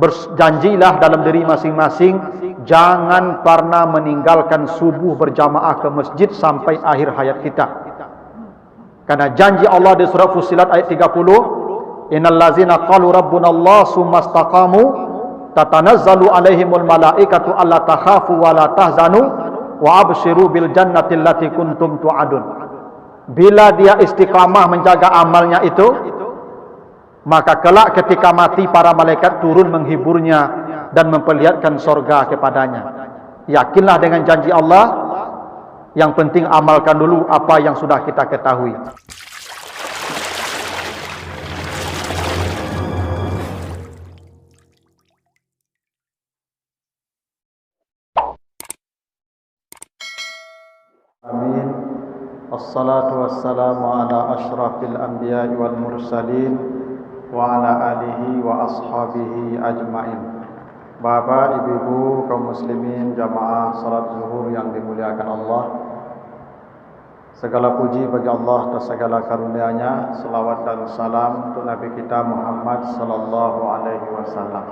Berjanjilah dalam diri masing-masing, jangan pernah meninggalkan subuh berjamaah ke masjid sampai akhir hayat kita. Karena janji Allah di surah Fussilat ayat 30, innal ladzina qalu rabbuna Allah tsumma istaqamu tatanazzalu alaihimul malaikatu alla takhafu wa la tahzanu wa abshiru bil jannati allati kuntum tu'adun. Bila dia istiqamah menjaga amalnya itu, maka kelak ketika mati para malaikat turun menghiburnya dan memperlihatkan sorga kepadanya. Yakinlah dengan janji Allah, yang penting amalkan dulu apa yang sudah kita ketahui. Amin. Assalatu wassalamu ala ashrafil anbiya'i wal mursalin wa ala alihi wa ashabihi ajmain. Bapak, ibu-ibu, kaum muslimin, jamaah salat zuhur yang dimuliakan Allah, segala puji bagi Allah atas segala karunia-Nya. Selawat dan salam untuk Nabi kita Muhammad sallallahu alaihi wasallam.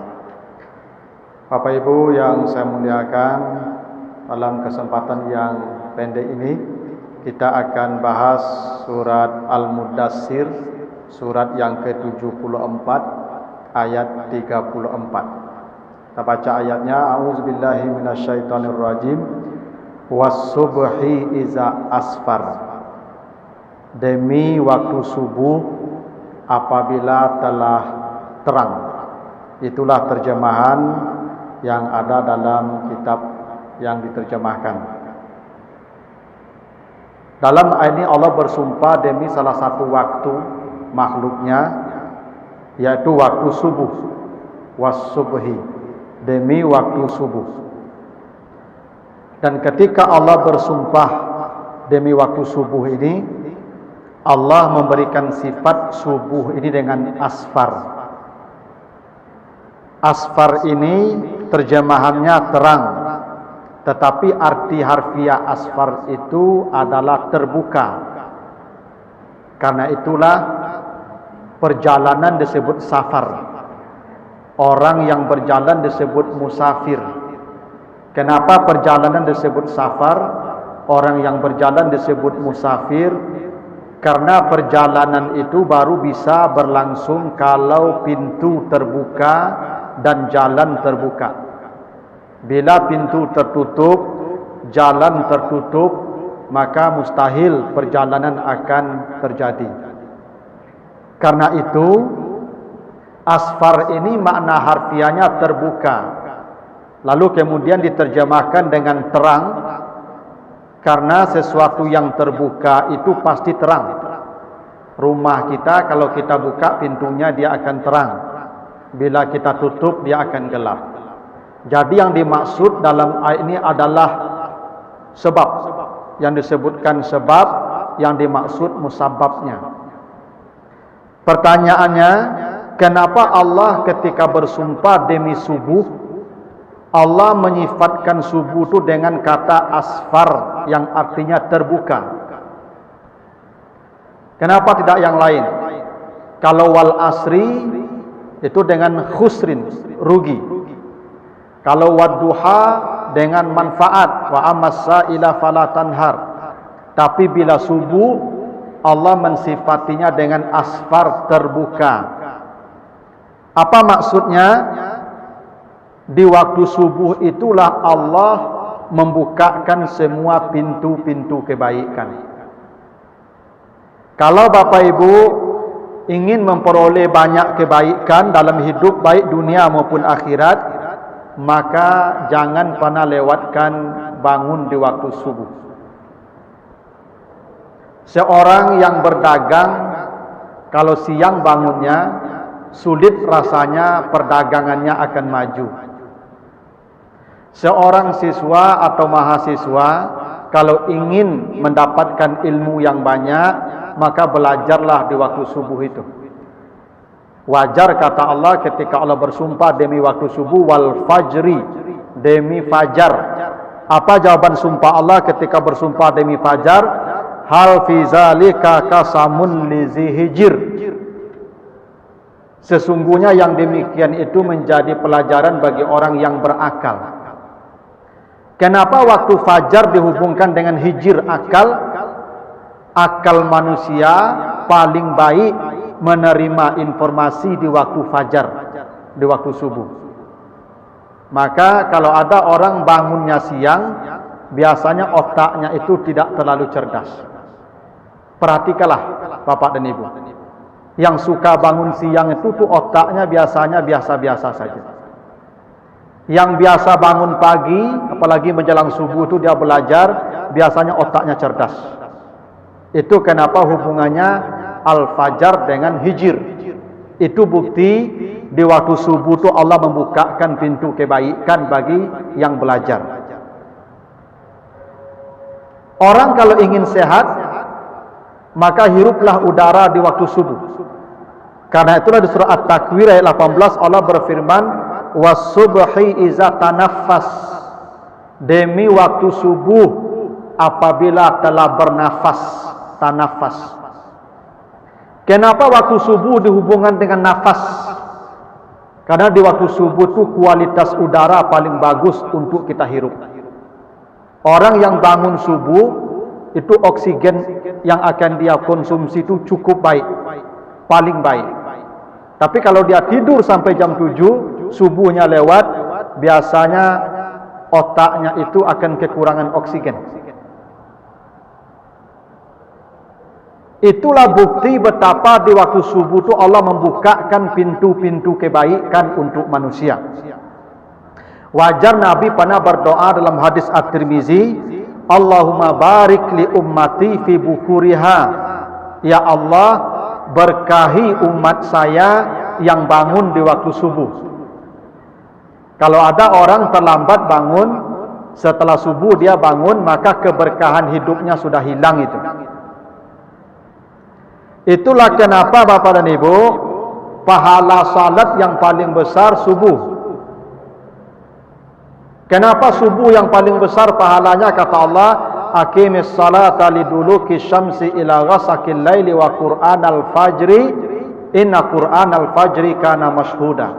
Bapak ibu yang saya muliakan, dalam kesempatan yang pendek ini kita akan bahas surat Al-Mudassir, surat yang ke-74 ayat 34. Kita baca ayatnya. A'udzubillahi minasyaitonirrajim. Was-subhi iza asfar. Demi waktu subuh apabila telah terang. Itulah terjemahan yang ada dalam kitab yang diterjemahkan. Dalam ayat ini Allah bersumpah demi salah satu waktu makhluknya, yaitu waktu subuh. Was-subhi, demi waktu subuh. Dan ketika Allah bersumpah demi waktu subuh ini, Allah memberikan sifat subuh ini dengan asfar. Asfar ini terjemahannya terang, tetapi arti harfiah asfar itu adalah terbuka. Karena itulah perjalanan disebut safar. Orang yang berjalan disebut musafir. Kenapa perjalanan disebut safar? Orang yang berjalan disebut musafir. Karena perjalanan itu baru bisa berlangsung kalau pintu terbuka dan jalan terbuka. Bila pintu tertutup, jalan tertutup, maka mustahil perjalanan akan terjadi. Karena itu asfar ini makna harfiahnya terbuka, lalu kemudian diterjemahkan dengan terang, karena sesuatu yang terbuka itu pasti terang. Rumah kita kalau kita buka pintunya dia akan terang, bila kita tutup dia akan gelap. Jadi yang dimaksud dalam ayat ini adalah sebab. Yang disebutkan sebab, yang dimaksud musababnya. Pertanyaannya, kenapa Allah ketika bersumpah demi subuh, Allah menyifatkan subuh itu dengan kata asfar yang artinya terbuka? Kenapa tidak yang lain? Kalau wal asri itu dengan khusrin, rugi. Kalau wadduha dengan manfaat, wa amassa-ila fala tanhar. Tapi bila subuh, Allah mensifatinya dengan asfar terbuka. Apa maksudnya? Di waktu subuh itulah Allah membukakan semua pintu-pintu kebaikan. Kalau Bapak Ibu ingin memperoleh banyak kebaikan dalam hidup, baik dunia maupun akhirat, maka jangan pernah lewatkan bangun di waktu subuh. Seorang yang berdagang, kalau siang bangunnya, sulit rasanya perdagangannya akan maju. Seorang siswa atau mahasiswa, kalau ingin mendapatkan ilmu yang banyak, maka belajarlah di waktu subuh itu. Wajar kata Allah ketika Allah bersumpah demi waktu subuh, wal fajri, demi fajar. Apa jawaban sumpah Allah ketika bersumpah demi fajar? Hal fi zalika qasamun lizi hijr. Sesungguhnya yang demikian itu menjadi pelajaran bagi orang yang berakal. Kenapa waktu fajar dihubungkan dengan hijir akal? Akal manusia paling baik menerima informasi di waktu fajar, di waktu subuh. Maka kalau ada orang bangunnya siang, biasanya otaknya itu tidak terlalu cerdas. Perhatikanlah Bapak dan Ibu. Yang suka bangun siang itu tuh otaknya biasanya biasa-biasa saja. Yang biasa bangun pagi, apalagi menjelang subuh itu dia belajar, biasanya otaknya cerdas. Itu kenapa hubungannya al-fajar dengan hijir. Itu bukti di waktu subuh itu Allah membukakan pintu kebaikan bagi yang belajar. Orang kalau ingin sehat, maka hiruplah udara di waktu subuh. Karena itulah di surah At-Takwir ayat 18 Allah berfirman, "Was-subhi iza tanaffas." Demi waktu subuh apabila telah bernafas, tanafas. Kenapa waktu subuh dihubungkan dengan nafas? Karena di waktu subuh itu kualitas udara paling bagus untuk kita hirup. Orang yang bangun subuh itu oksigen yang akan dia konsumsi itu cukup baik, paling baik. Tapi kalau dia tidur sampai jam 7, subuhnya lewat, biasanya otaknya itu akan kekurangan oksigen. Itulah bukti betapa di waktu subuh itu Allah membukakan pintu-pintu kebaikan untuk manusia. Wajar Nabi pernah berdoa dalam hadis At-Tirmizi, Allahumma barik li ummati fi bukuriha. Ya Allah, berkahi umat saya yang bangun di waktu subuh. Kalau ada orang terlambat bangun, setelah subuh dia bangun, maka keberkahan hidupnya sudah hilang itu. Itulah kenapa Bapak dan Ibu, pahala salat yang paling besar subuh. Kenapa subuh yang paling besar pahalanya? Kata Allah, aqimis salata liduluki syamsi ila ghasaqil laili wa qur'anal fajri inna qur'anal fajri kana mashhuda.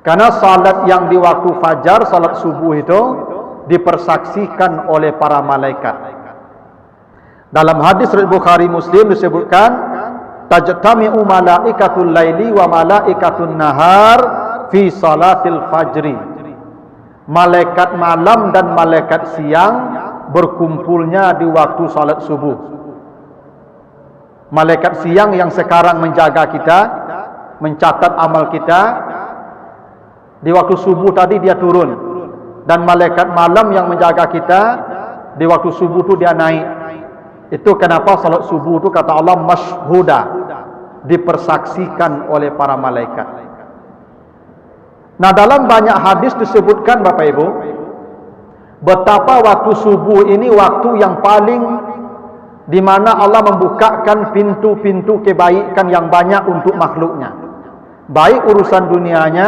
Karena salat yang di waktu fajar, salat subuh itu dipersaksikan oleh para malaikat. Dalam hadis riwayat Bukhari Muslim disebutkan, tajtami'u malaikatul laili wa malaikatun nahar fi salatil fajri. Malaikat malam dan malaikat siang berkumpulnya di waktu salat subuh. Malaikat siang yang sekarang menjaga kita, mencatat amal kita, di waktu subuh tadi dia turun. Dan malaikat malam yang menjaga kita, di waktu subuh itu dia naik. Itu kenapa salat subuh itu kata Allah mashhuda, dipersaksikan oleh para malaikat. Nah, dalam banyak hadis disebutkan Bapak Ibu, betapa waktu subuh ini waktu yang paling di mana Allah membukakan pintu-pintu kebaikan yang banyak untuk makhluknya, baik urusan dunianya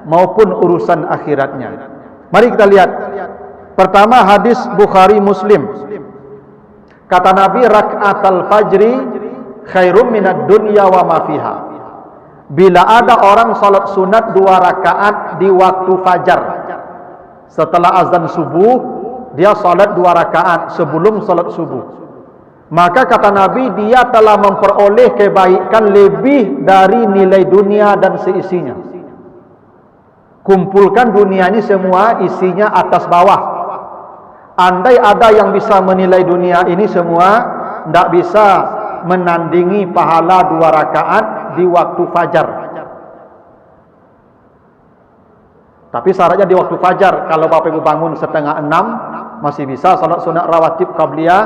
maupun urusan akhiratnya. Mari kita lihat. Pertama, hadis Bukhari Muslim. Kata Nabi, rak'atal fajri khairum minad dunya wa ma fiha. Bila ada orang salat sunat 2 rakaat di waktu fajar, setelah azan subuh dia salat 2 rakaat sebelum salat subuh, maka kata Nabi dia telah memperoleh kebaikan lebih dari nilai dunia dan seisinya. Kumpulkan dunia ini semua isinya atas bawah. Andai ada yang bisa menilai dunia ini semua, tidak bisa menandingi pahala 2 rakaat di waktu fajar. Tapi syaratnya di waktu fajar. Kalau Bapak Ibu bangun 5:30, masih bisa salat sunat rawatib qabliyah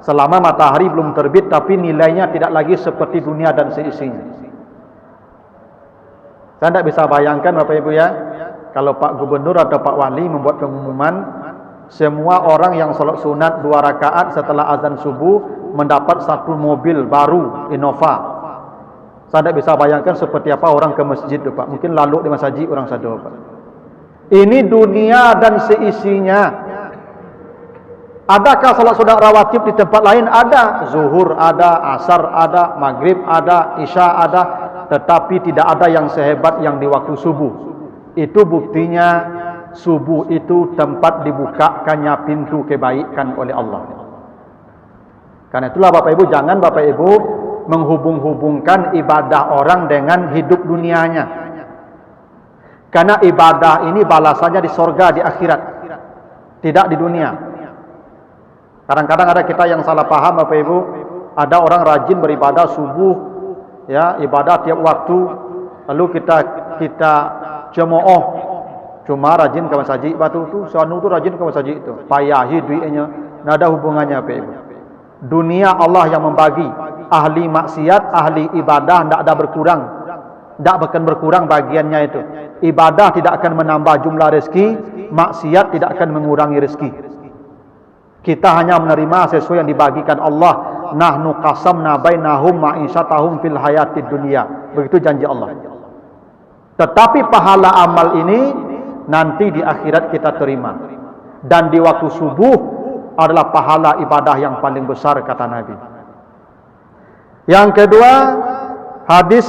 selama matahari belum terbit, tapi nilainya tidak lagi seperti dunia dan seisinya. Saya tidak bisa bayangkan Bapak Ibu ya, kalau Pak Gubernur atau Pak Wali membuat pengumuman, semua orang yang salat sunat 2 rakaat setelah azan subuh mendapat 1 mobil baru Innova. Saya tidak bisa bayangkan seperti apa orang ke masjid itu Pak. Mungkin lalu di masjid orang sadar Pak. Ini dunia dan seisinya. Adakah salat sunat rawatib di tempat lain? Ada. Zuhur ada, asar ada, maghrib ada, isya ada. tetapi tidak ada yang sehebat yang di waktu subuh. Itu buktinya subuh itu tempat dibukakannya pintu kebaikan oleh Allah. Karena itulah Bapak Ibu, jangan Bapak Ibu menghubung-hubungkan ibadah orang dengan hidup dunianya. Karena ibadah ini balasannya di sorga, di akhirat, tidak di dunia. Kadang-kadang ada kita yang salah paham Bapak Ibu, ada orang rajin beribadah subuh, ya, ibadah tiap waktu, lalu kita cemooh, cuma rajin ke masjid batu tu, suanu tu rajin ke masjid itu, payahi duitnya, tidak ada hubungannya Bapak Ibu. Dunia Allah yang membagi, ahli maksiat, ahli ibadah tidak ada berkurang, tidak akan berkurang bagiannya itu. Ibadah tidak akan menambah jumlah rezeki, maksiat tidak akan mengurangi rezeki. Kita hanya menerima sesuai yang dibagikan Allah. Nahnu qasamna bainahum ma'isyatahum fil hayatid dunya. Begitu janji Allah. Tetapi pahala amal ini nanti di akhirat kita terima. Dan di waktu subuh adalah pahala ibadah yang paling besar kata Nabi. Yang kedua, hadis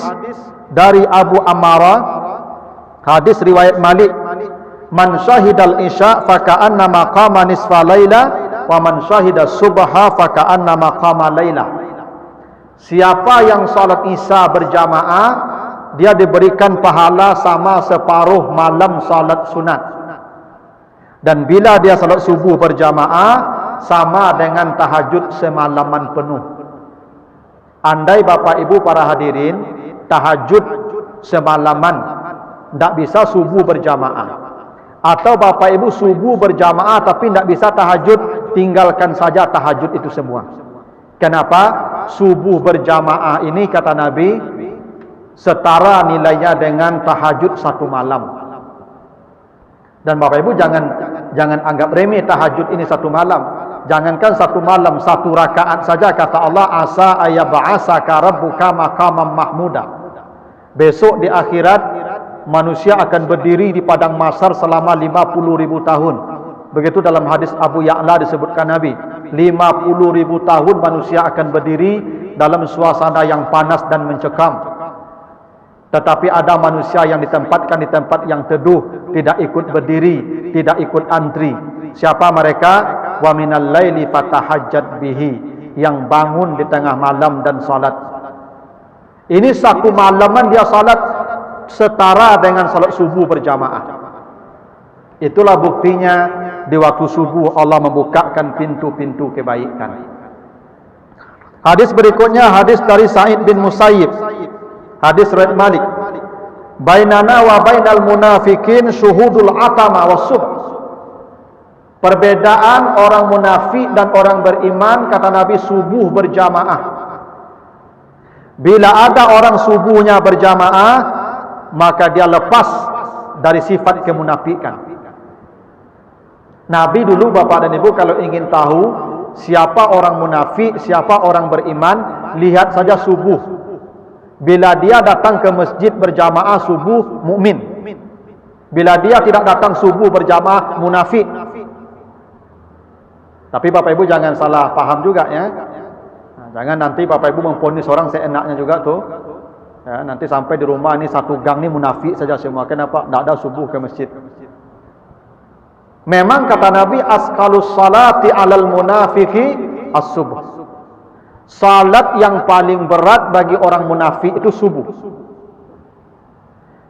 dari Abu Ammarah, hadis riwayat Malik, man syahidal isya faka'annama qama nisfa laila wa man syahida subha faka'annama qama laila. Siapa yang salat isya berjamaah, dia diberikan pahala sama separuh malam salat sunat. Dan bila dia salat subuh berjamaah, sama dengan tahajud semalaman penuh. Andai Bapak Ibu para hadirin tahajud semalaman, tidak bisa subuh berjamaah. Atau Bapak Ibu subuh berjamaah tapi tidak bisa tahajud, tinggalkan saja tahajud itu semua. Kenapa? Subuh berjamaah ini kata Nabi setara nilainya dengan tahajud satu malam. Dan Bapak Ibu jangan anggap remeh tahajud ini satu malam. Jangankan satu malam, satu rakaat saja kata Allah, asa ayyab'asaka rabbuka maqaman mahmuda. Besok di akhirat manusia akan berdiri di padang mahsyar selama 50.000 tahun. Begitu dalam hadis Abu Ya'la disebutkan Nabi, 50.000 tahun manusia akan berdiri dalam suasana yang panas dan mencekam. Tetapi ada manusia yang ditempatkan di tempat yang teduh, tidak ikut berdiri, tidak ikut antri. Siapa mereka? Wa minal laili fatahajjat bihi, yang bangun di tengah malam dan salat. Ini satu malaman dia salat setara dengan salat subuh berjamaah. Itulah buktinya di waktu subuh Allah membukakan pintu-pintu kebaikan. Hadis berikutnya hadis dari Sa'id bin Musayyib. Hadis riwayat Malik. Bainana wa bainal munafikin syuhudul atama was subh. Perbedaan orang munafik dan orang beriman kata Nabi subuh berjamaah. Bila ada orang subuhnya berjamaah, maka dia lepas dari sifat kemunafikan. Nabi dulu Bapak dan Ibu kalau ingin tahu siapa orang munafik, siapa orang beriman, lihat saja subuh. Bila dia datang ke masjid berjamaah subuh, mukmin. Bila dia tidak datang subuh berjamaah, munafik. Tapi Bapak Ibu jangan salah paham juga ya. Nah, jangan nanti Bapak Ibu memvonis orang seenaknya juga tuh. Ya, nanti sampai di rumah ini satu gang ini munafik saja semua. Kenapa? Tidak ada subuh ke masjid. Memang kata Nabi asqalus salati alal munafiki as-subuh. Salat yang paling berat bagi orang munafik itu subuh.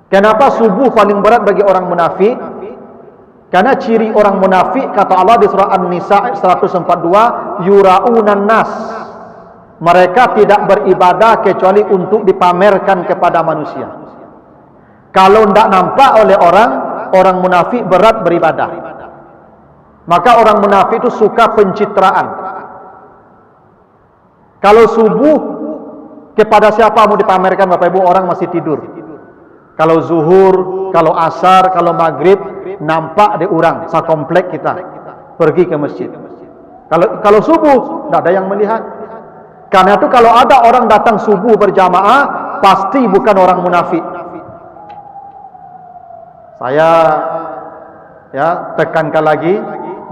Kenapa subuh paling berat bagi orang munafik? Karena ciri orang munafik kata Allah di surah An-Nisa 142, yura'unan nas. Mereka tidak beribadah kecuali untuk dipamerkan kepada manusia. Kalau tidak nampak oleh orang munafik berat beribadah. Maka orang munafik itu suka pencitraan. Kalau subuh kepada siapa mau dipamerkan Bapak Ibu? Orang masih tidur. Kalau zuhur, kalau asar, kalau maghrib, nampak di orang sakomplek kita pergi ke masjid. Kalau subuh tidak ada yang melihat. Karena itu kalau ada orang datang subuh berjamaah, pasti bukan orang munafik. Saya tekankan lagi,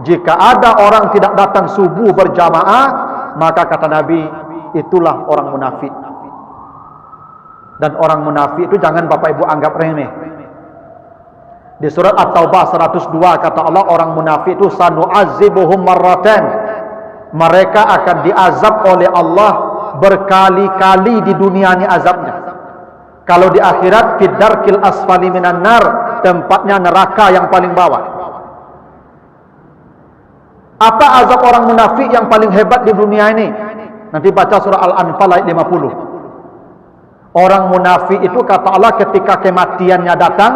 jika ada orang tidak datang subuh berjamaah, maka kata Nabi itulah orang munafik. Dan orang munafik itu jangan Bapak Ibu anggap remeh. Di surat At-Taubah 102 kata Allah, orang munafik itu sanu'azibuhum marratan. Mereka akan diazab oleh Allah berkali-kali di dunia ini azabnya. Kalau di akhirat fid-darkil asfali minan nar, tempatnya neraka yang paling bawah. Apa azab orang munafik yang paling hebat di dunia ini? Nanti baca surah Al-Anfal ayat 50. Orang munafik itu kata Allah ketika kematiannya datang,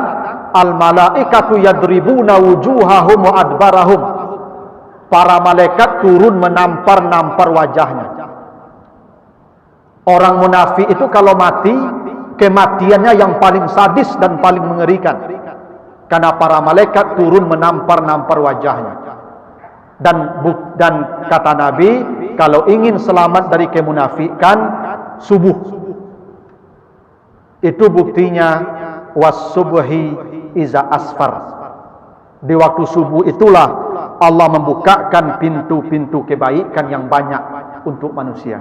al-malaikatu yadribuna wujuhahum wa adbarahum. Para malaikat turun menampar-nampar wajahnya. Orang munafik itu kalau mati, kematiannya yang paling sadis dan paling mengerikan. Karena para malaikat turun menampar-nampar wajahnya. Dan kata Nabi, kalau ingin selamat dari kemunafikan, subuh. Itu buktinya was-subhi iza asfar. Di waktu subuh itulah Allah membukakan pintu-pintu kebaikan yang banyak untuk manusia.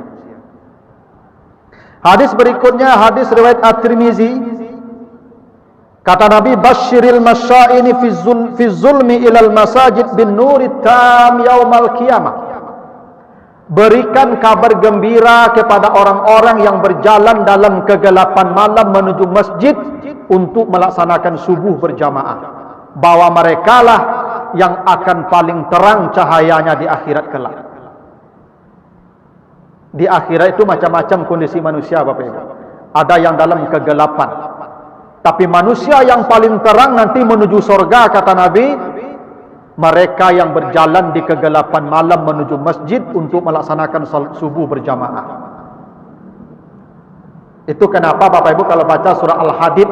Hadis berikutnya, hadis riwayat At-Tirmizi. Kata Nabi, basyiril masya'ini fi zulmi ilal masajid bin nuri tam yaumal qiyamah. Berikan kabar gembira kepada orang-orang yang berjalan dalam kegelapan malam menuju masjid untuk melaksanakan subuh berjamaah, bahwa merekalah yang akan paling terang cahayanya di akhirat kelak. Di akhirat itu macam-macam kondisi manusia Bapak Ibu. Ada yang dalam kegelapan, tapi manusia yang paling terang nanti menuju surga kata Nabi, mereka yang berjalan di kegelapan malam menuju masjid untuk melaksanakan salat subuh berjamaah. Itu kenapa Bapak Ibu kalau baca surah Al-Hadid,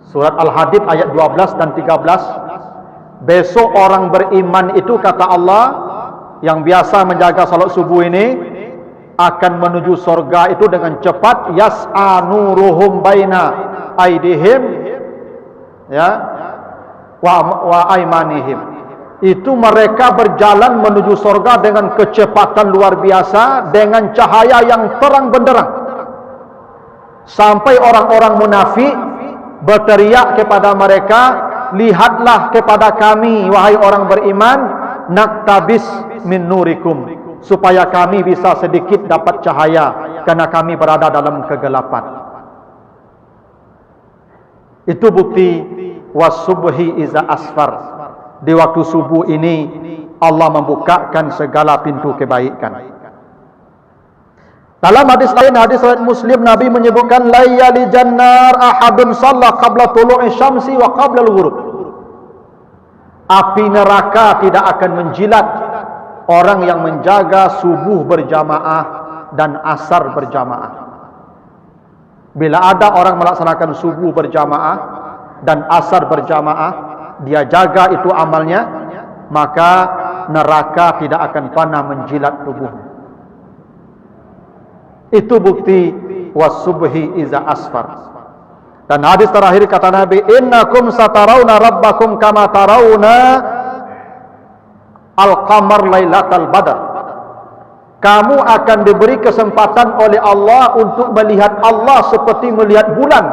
surat Al-Hadid ayat 12 dan 13, besok orang beriman itu kata Allah yang biasa menjaga salat subuh ini akan menuju surga itu dengan cepat, yas'a nuruhum baina aidihim ya wa aimanihim. Itu mereka berjalan menuju surga dengan kecepatan luar biasa, dengan cahaya yang terang benderang, sampai orang-orang munafik berteriak kepada mereka, lihatlah kepada kami wahai orang beriman, naktabis min nurikum, supaya kami bisa sedikit dapat cahaya karena kami berada dalam kegelapan. Itu bukti was-subhi iza asfar. Di waktu subuh ini Allah membukakan segala pintu kebaikan. Dalam hadis lain, hadis riwayat Muslim, Nabi menyebutkan la yalijan nar ahadun shalla qabla tulu'i syamsi wa qabla al-ghurub. Api neraka tidak akan menjilat orang yang menjaga subuh berjamaah dan asar berjamaah. Bila ada orang melaksanakan subuh berjamaah dan asar berjamaah, dia jaga itu amalnya, maka neraka tidak akan pernah menjilat tubuhnya. Itu bukti was-subhi iza asfar. Dan hadis terakhir kata Nabi, innakum satarawna rabbakum kama tarawna al-qamar lailatal badar. Kamu akan diberi kesempatan oleh Allah untuk melihat Allah seperti melihat bulan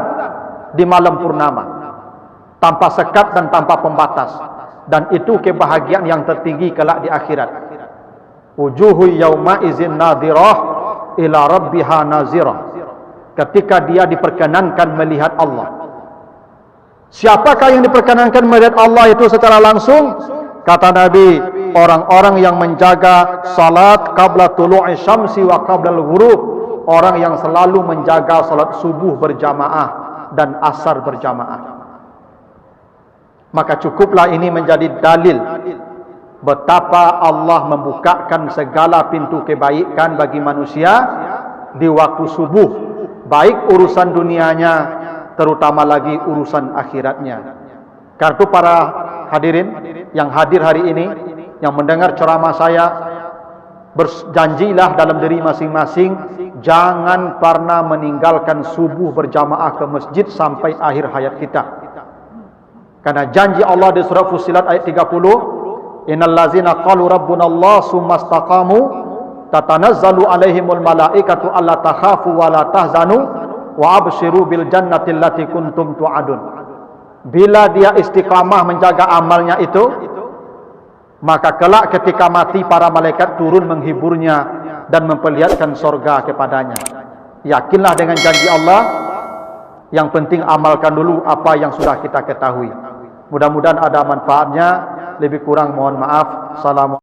di malam purnama, tanpa sekat dan tanpa pembatas. Dan itu kebahagiaan yang tertinggi kelak di akhirat. Wujuhu yawma izin nadhirah ila rabbiha nazirah. Ketika dia diperkenankan melihat Allah. Siapakah yang diperkenankan melihat Allah itu secara langsung? Kata Nabi, orang-orang yang menjaga salat qabla tulu'i syamsi wa qabla al-ghurub, orang yang selalu menjaga salat subuh berjamaah dan asar berjamaah. Maka cukuplah ini menjadi dalil betapa Allah membukakan segala pintu kebaikan bagi manusia di waktu subuh, baik urusan dunianya, terutama lagi urusan akhiratnya. Karena itu para hadirin yang hadir hari ini, yang mendengar ceramah saya, berjanjilah dalam diri masing-masing, jangan pernah meninggalkan subuh berjamaah ke masjid sampai akhir hayat kita. Karena janji Allah di surah Fussilat ayat 30, innal ladzina qalu rabbuna Allah tsumma istaqamu tatanazzalu alaihimul malaikatu alla takhafu wa la tahzanu wa abshiru bil jannati allati kuntum tu'adun. Bila dia istiqamah menjaga amalnya itu, maka kelak ketika mati para malaikat turun menghiburnya dan memperlihatkan sorga kepadanya. Yakinlah dengan janji Allah. Yang penting amalkan dulu apa yang sudah kita ketahui. Mudah-mudahan ada manfaatnya. Lebih kurang mohon maaf. Assalamualaikum.